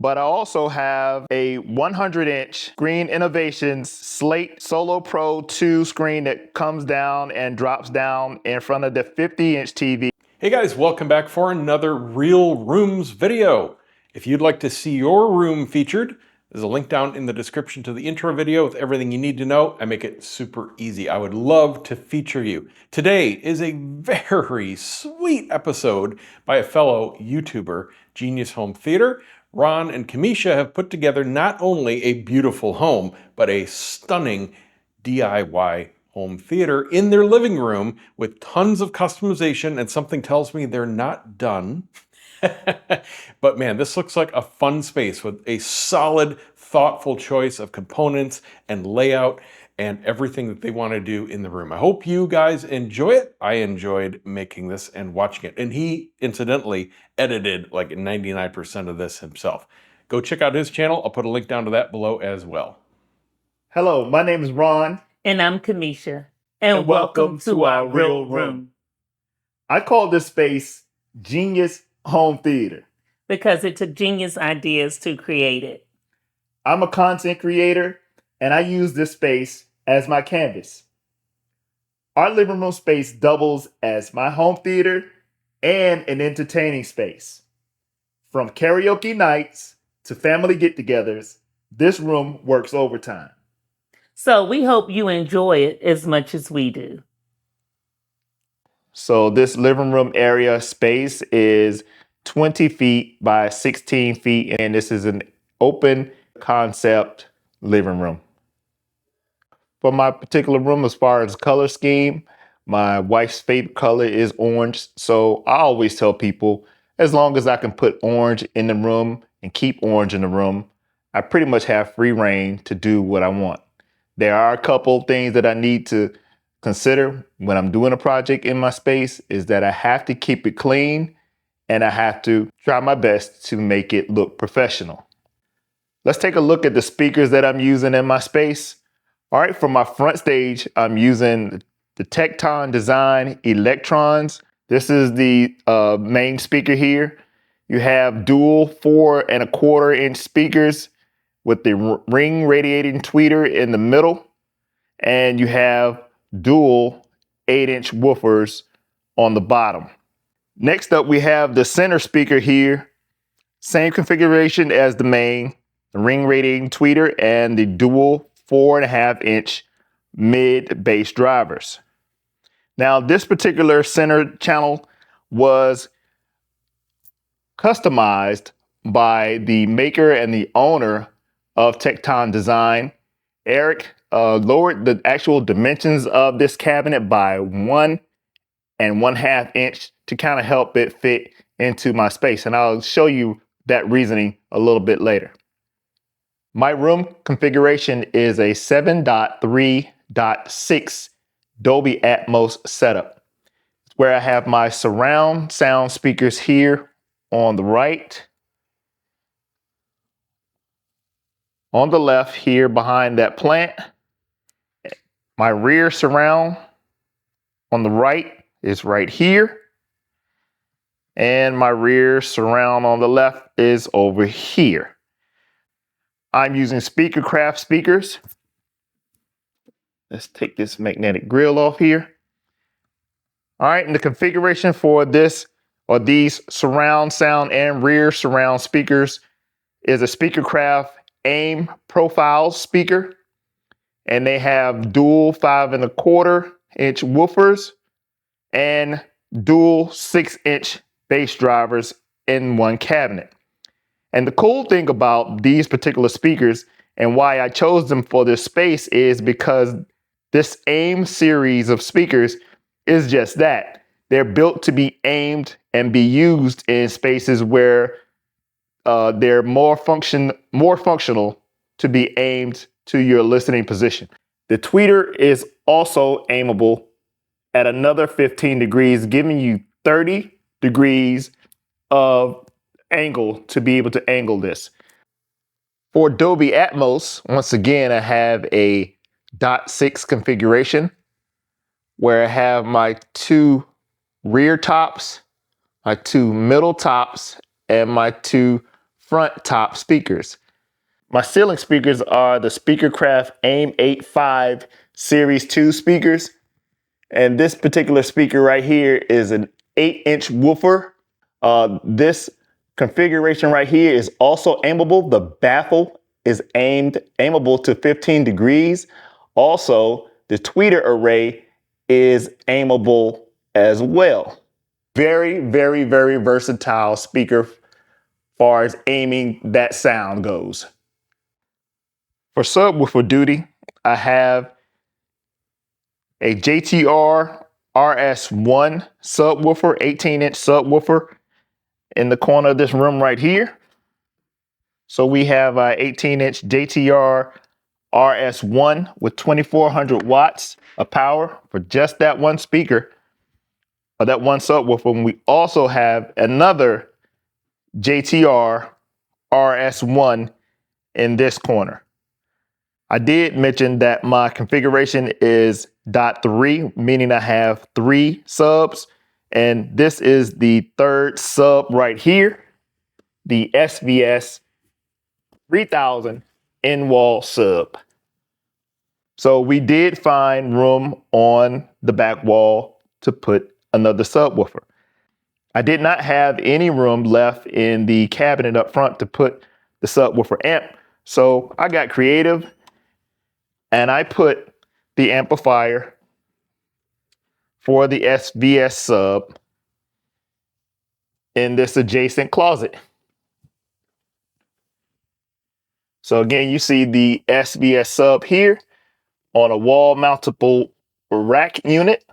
but I also have a 100-inch Screen Innovations Slate Solo Pro 2 screen that comes down and drops down in front of the 50-inch TV. Hey guys, welcome back for another Real Rooms video. If you'd like to see your room featured, there's a link down in the description to the intro video with everything you need to know. I make it super easy. I would love to feature you. Today is a very sweet episode by a fellow YouTuber, Genius Home Theater. Ron and Kamisha have put together not only a beautiful home, but a stunning DIY home theater in their living room with tons of customization, and something tells me they're not done. But man, this looks like a fun space with a solid, thoughtful choice of components and layout and everything that they want to do in the room. I hope you guys enjoy it. I enjoyed making this and watching it. And he, incidentally, edited like 99% of this himself. Go check out his channel. I'll put a link down to that below as well. Hello, my name is Ron. And I'm Kamisha. And welcome to our Real Room. I call this space Genius Home Theater Because it took genius ideas to create it. I'm a content creator, and I use this space as my canvas. Our living room space doubles as my home theater and an entertaining space. From karaoke nights to family get-togethers, this room works overtime. So we hope you enjoy it as much as we do. So this living room area space is 20 feet by 16 feet, and this is an open concept living room. For my particular room, as far as color scheme, my wife's favorite color is orange. So I always tell people, as long as I can put orange in the room and keep orange in the room, I pretty much have free reign to do what I want. There are a couple things that I need to consider when I'm doing a project in my space, is that I have to keep it clean and I have to try my best to make it look professional. Let's take a look at the speakers that I'm using in my space. All right, for my front stage, I'm using the Tecton Design Electrons. This is the main speaker here. You have dual 4 1/4 inch speakers with the ring radiating tweeter in the middle. And you have dual 8-inch woofers on the bottom. Next up, we have the center speaker here. Same configuration as the main, the ring radiating tweeter and the dual 4 1/2 inch mid bass drivers. Now, this particular center channel was customized by the maker and the owner of Tecton Design. Eric lowered the actual dimensions of this cabinet by 1 1/2 inch to kind of help it fit into my space. And I'll show you that reasoning a little bit later. My room configuration is a 7.3.6 Dolby Atmos setup, where I have my surround sound speakers here on the right. On the left here behind that plant, my rear surround on the right is right here. And my rear surround on the left is over here. I'm using Speakercraft speakers. Let's take this magnetic grill off here. All right, and the configuration for this or these surround sound and rear surround speakers is a Speakercraft AIM profile speaker. And they have dual 5 1/4 inch woofers and dual 6-inch bass drivers in one cabinet. And the cool thing about these particular speakers and why I chose them for this space is because this AIM series of speakers is just that. They're built to be aimed and be used in spaces where they're more functional to be aimed to your listening position. The tweeter is also aimable at another 15 degrees, giving you 30 degrees of angle to be able to angle this. For Dolby Atmos, once again, I have a .6 configuration where I have my 2 rear tops, my 2 middle tops, and my 2 front top speakers. My ceiling speakers are the Speakercraft AIM 85 Series 2 speakers. And this particular speaker right here is an 8-inch woofer. This configuration right here is also aimable. The baffle is aimable to 15 degrees. Also, the tweeter array is aimable as well. Very, very, very versatile speaker as far as aiming that sound goes. For subwoofer duty, I have a JTR RS1 subwoofer, 18-inch subwoofer in the corner of this room right here. So we have a 18-inch JTR RS1 with 2400 watts of power for just that one speaker, or that one subwoofer. And we also have another JTR RS1 in this corner. I did mention that my configuration is .3, meaning I have 3 subs, and this is the third sub right here, the SVS 3000 in-wall sub. So we did find room on the back wall to put another subwoofer. I did not have any room left in the cabinet up front to put the subwoofer amp, so I got creative and I put the amplifier for the SVS sub in this adjacent closet. So again, you see the SVS sub here on a wall mountable rack unit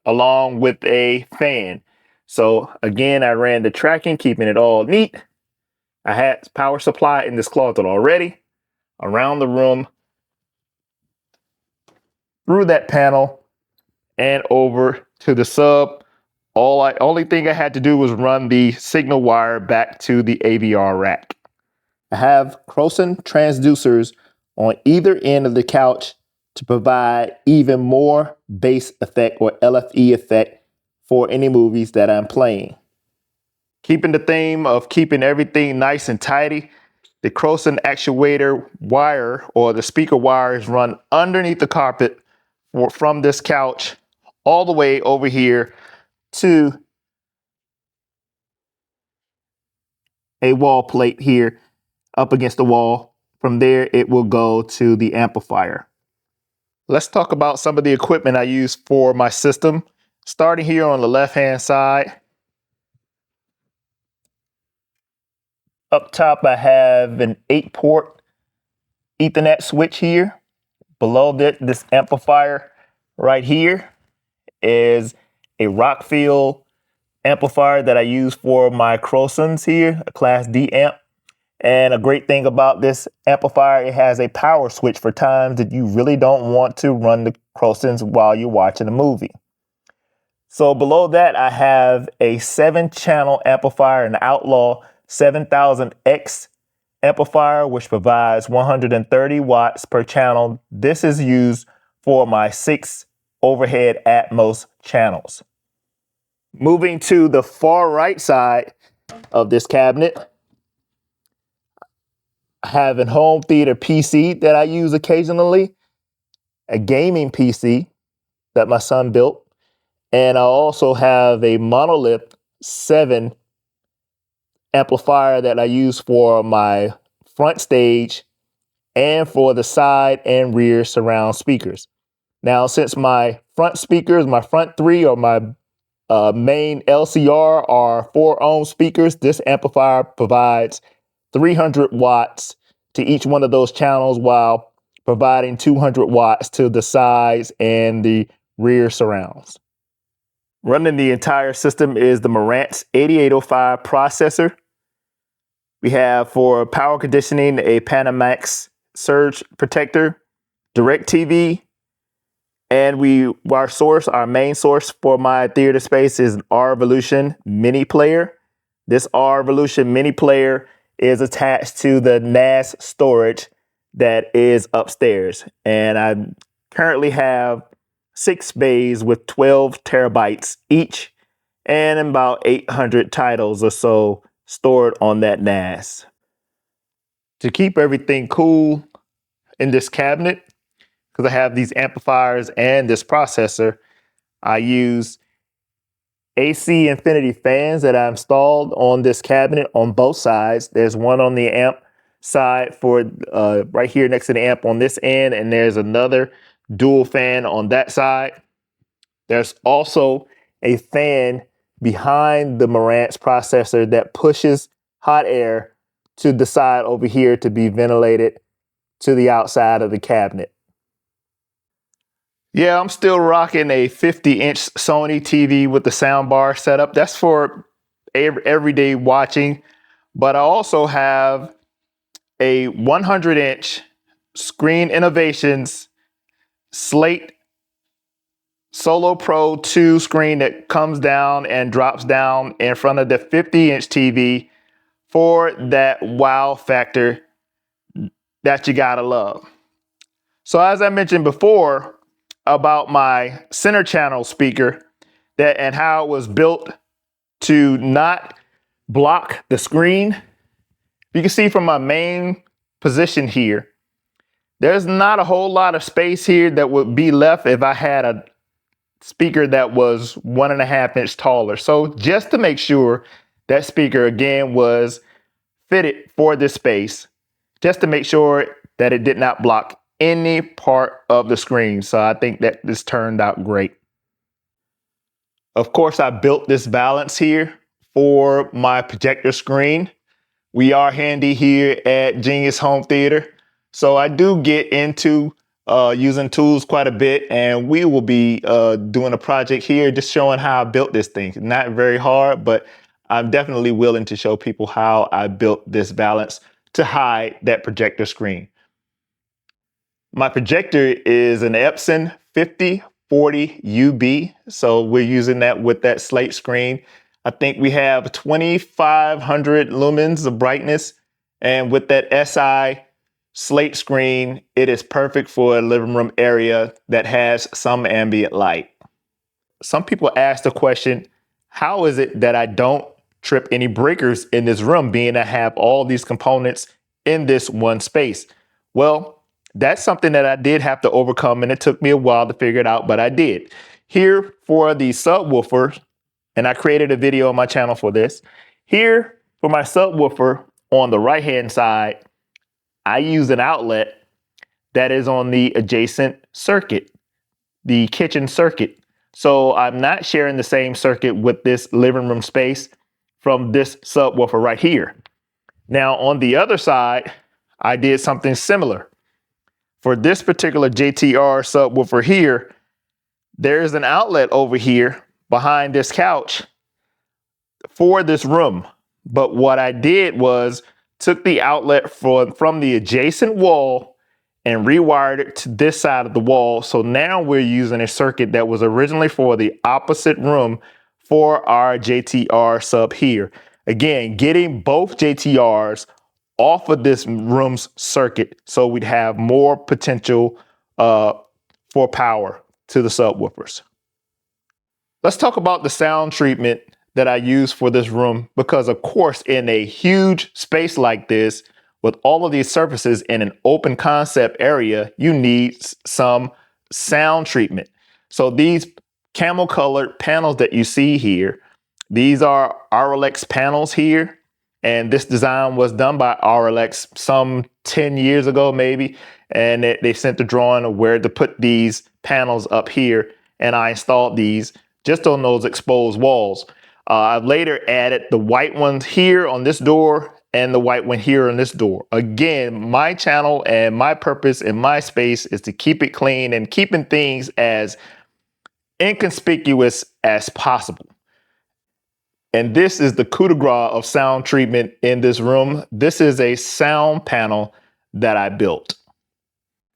along with a fan. So again, I ran the tracking, keeping it all neat. I had power supply in this closet already, around the room, through that panel, and over to the sub. Only thing I had to do was run the signal wire back to the AVR rack. I have Croson transducers on either end of the couch to provide even more bass effect or LFE effect for any movies that I'm playing. Keeping the theme of keeping everything nice and tidy, the Croson actuator wire, or the speaker wires, run underneath the carpet from this couch all the way over here to a wall plate here up against the wall. From there, it will go to the amplifier. Let's talk about some of the equipment I use for my system. Starting here on the left-hand side. Up top, I have an 8-port Ethernet switch here. Below this amplifier right here is a Rockfield amplifier that I use for my Crosons here, a Class D amp. And a great thing about this amplifier, it has a power switch for times that you really don't want to run the Crosons while you're watching a movie. So below that, I have a 7-channel amplifier, an Outlaw 7000X amplifier, which provides 130 watts per channel. This is used for my 6 overhead Atmos channels. Moving to the far right side of this cabinet, I have a home theater PC that I use occasionally, a gaming PC that my son built, and I also have a Monolith 7 amplifier that I use for my front stage and for the side and rear surround speakers. Now, since my front speakers, my front 3 or my main LCR are 4-ohm speakers, this amplifier provides 300 watts to each one of those channels while providing 200 watts to the sides and the rear surrounds. Running the entire system is the Marantz 8805 processor. We have for power conditioning a Panamax surge protector, DirecTV, and our main source for my theater space is an R-Volution mini player. This R-Volution mini player is attached to the NAS storage that is upstairs. And I currently have 6 bays with 12 terabytes each and about 800 titles or so stored on that NAS. To keep everything cool in this cabinet, because I have these amplifiers and this processor, I use AC infinity fans that I installed on this cabinet on both sides. There's one on the amp side for right here next to the amp on this end, and there's another dual fan on that side. There's also a fan behind the Marantz processor that pushes hot air to the side over here to be ventilated to the outside of the cabinet. Yeah, I'm still rocking a 50-inch Sony TV with the soundbar setup. That's for everyday watching. But I also have a 100-inch Screen Innovations Slate Solo Pro 2 screen that comes down and drops down in front of the 50-inch TV for that wow factor that you gotta love. So as I mentioned before about my center channel speaker and how it was built to not block the screen, you can see from my main position here, there's not a whole lot of space here that would be left if I had a speaker that was 1.5 inches taller. So just to make sure that speaker again was fitted for this space, just to make sure that it did not block any part of the screen. So I think that this turned out great. Of course, I built this balance here for my projector screen. We are handy here at Genius Home Theater, so I do get into using tools quite a bit, and we will be doing a project here just showing how I built this thing. Not very hard, but I'm definitely willing to show people how I built this balance to hide that projector screen. My projector is an Epson 5040 UB, so we're using that with that slate screen. I think we have 2500 lumens of brightness, and with that SI slate screen, it is perfect for a living room area that has some ambient light. Some people ask the question, how is it that I don't trip any breakers in this room, being I have all these components in this one space? Well, that's something that I did have to overcome, and it took me a while to figure it out, but I did. Here for the subwoofers, and I created a video on my channel for this. Here for my subwoofer on the right-hand side, I use an outlet that is on the adjacent circuit, the kitchen circuit. So I'm not sharing the same circuit with this living room space from this subwoofer right here. Now on the other side, I did something similar. For this particular JTR subwoofer here, there's an outlet over here behind this couch for this room. But what I did was took the outlet from the adjacent wall and rewired it to this side of the wall. So now we're using a circuit that was originally for the opposite room for our JTR sub here. Again, getting both JTRs off of this room's circuit so we'd have more potential for power to the subwoofers. Let's talk about the sound treatment that I use for this room, because of course in a huge space like this with all of these surfaces in an open concept area, you need some sound treatment. So these camel colored panels that you see here, these are RLX panels here. And this design was done by RLX some 10 years ago, maybe. And they sent the drawing of where to put these panels up here. And I installed these just on those exposed walls. I've later added the white ones here on this door and the white one here on this door. Again, my channel and my purpose in my space is to keep it clean and keeping things as inconspicuous as possible. And this is the coup de grace of sound treatment in this room. This is a sound panel that I built.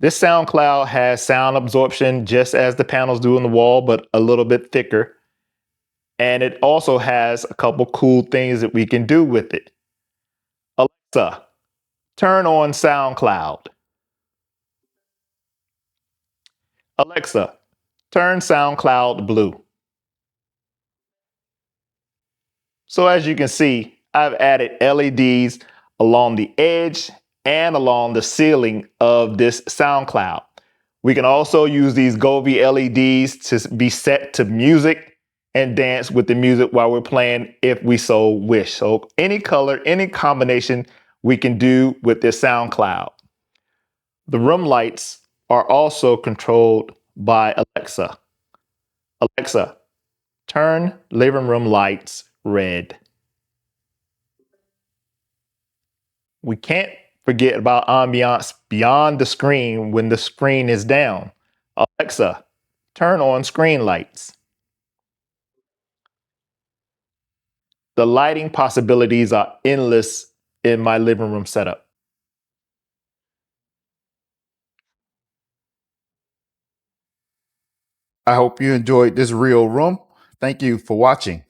This sound cloud has sound absorption just as the panels do on the wall, but a little bit thicker. And it also has a couple cool things that we can do with it. Alexa, turn on SoundCloud. Alexa, turn SoundCloud blue. So as you can see, I've added LEDs along the edge and along the ceiling of this sound cloud. We can also use these Govee LEDs to be set to music and dance with the music while we're playing if we so wish. So any color, any combination we can do with this sound cloud. The room lights are also controlled by Alexa. Alexa, turn living room lights red. We can't forget about ambiance beyond the screen when the screen is down. Alexa, turn on screen lights. The lighting possibilities are endless in my living room setup. I hope you enjoyed this real room. Thank you for watching.